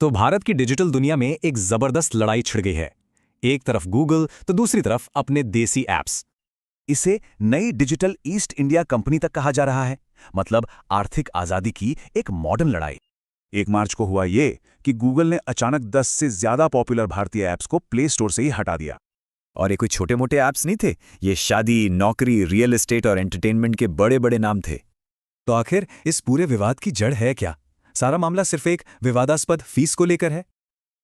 तो भारत की डिजिटल दुनिया में एक जबरदस्त लड़ाई छिड़ गई है। एक तरफ गूगल तो दूसरी तरफ अपने देसी ऐप्स। इसे नई डिजिटल ईस्ट इंडिया कंपनी तक कहा जा रहा है, मतलब आर्थिक आजादी की एक मॉडर्न लड़ाई। 1 मार्च को हुआ ये कि गूगल ने अचानक 10 से ज्यादा पॉपुलर भारतीय ऐप्स को प्ले स्टोर से ही हटा दिया। और ये कोई छोटे मोटे ऐप्स नहीं थे, ये शादी, नौकरी, रियल एस्टेट और एंटरटेनमेंट के बड़े बड़े नाम थे। तो आखिर इस पूरे विवाद की जड़ है क्या? सारा मामला सिर्फ एक विवादास्पद फीस को लेकर है।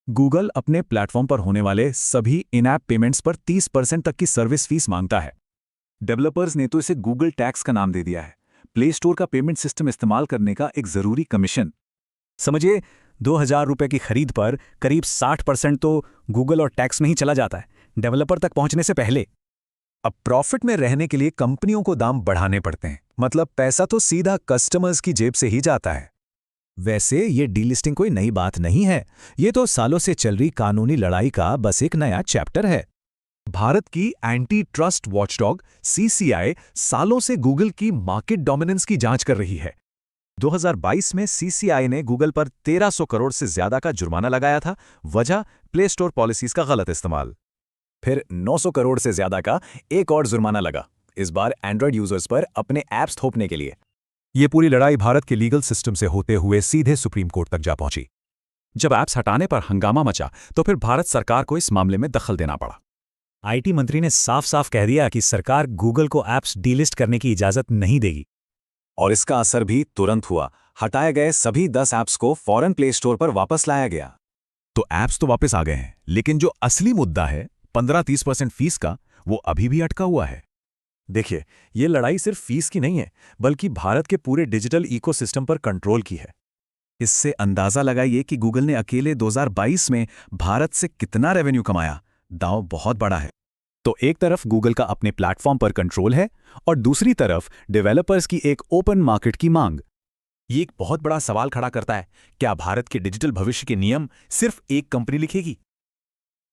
गूगल अपने प्लेटफॉर्म पर होने वाले सभी इन ऐप पेमेंट्स पर 30% तक की सर्विस फीस मांगता है। डेवलपर्स ने तो इसे गूगल टैक्स का नाम दे दिया है, प्ले स्टोर का पेमेंट सिस्टम इस्तेमाल करने का एक जरूरी कमीशन। समझिए, 2,000 रुपए की खरीद पर करीब 60% तो गूगल और टैक्स में ही चला जाता है, डेवलपर तक पहुंचने से पहले। अब प्रॉफिट में रहने के लिए कंपनियों को दाम बढ़ाने पड़ते हैं, मतलब पैसा तो सीधा कस्टमर्स की जेब से ही जाता है। वैसे ये डीलिस्टिंग कोई नई बात नहीं है, ये तो सालों से चल रही कानूनी लड़ाई का बस एक नया चैप्टर है। भारत की एंटी ट्रस्ट वॉचडॉग सीसीआई सालों से गूगल की मार्केट डोमिनेंस की जांच कर रही है। 2022 में सीसीआई ने गूगल पर 1300 करोड़ से ज्यादा का जुर्माना लगाया था। वजह प्ले स्टोर पॉलिसीज का गलत इस्तेमाल। फिर 900 करोड़ से ज्यादा का एक और जुर्माना लगा, इस बार एंड्रॉयड यूजर्स पर अपने ऐप्स थोपने के लिए। ये पूरी लड़ाई भारत के लीगल सिस्टम से होते हुए सीधे सुप्रीम कोर्ट तक जा पहुंची। जब ऐप्स हटाने पर हंगामा मचा तो फिर भारत सरकार को इस मामले में दखल देना पड़ा। आईटी मंत्री ने साफ साफ कह दिया कि सरकार गूगल को ऐप्स डीलिस्ट करने की इजाजत नहीं देगी। और इसका असर भी तुरंत हुआ। हटाए गए सभी 10 ऐप्स को फौरन प्ले स्टोर पर वापस लाया गया। तो ऐप्स तो वापस आ गए हैं, लेकिन जो असली मुद्दा है 15-30% फीस का, वो अभी भी अटका हुआ है। देखिए, ये लड़ाई सिर्फ फीस की नहीं है, बल्कि भारत के पूरे डिजिटल इकोसिस्टम पर कंट्रोल की है। इससे अंदाजा लगाइए कि गूगल ने अकेले 2022 में भारत से कितना रेवेन्यू कमाया। दांव बहुत बड़ा है। तो एक तरफ गूगल का अपने प्लेटफॉर्म पर कंट्रोल है और दूसरी तरफ डेवलपर्स की एक ओपन मार्केट की मांग। ये एक बहुत बड़ा सवाल खड़ा करता है, क्या भारत के डिजिटल भविष्य के नियम सिर्फ एक कंपनी लिखेगी?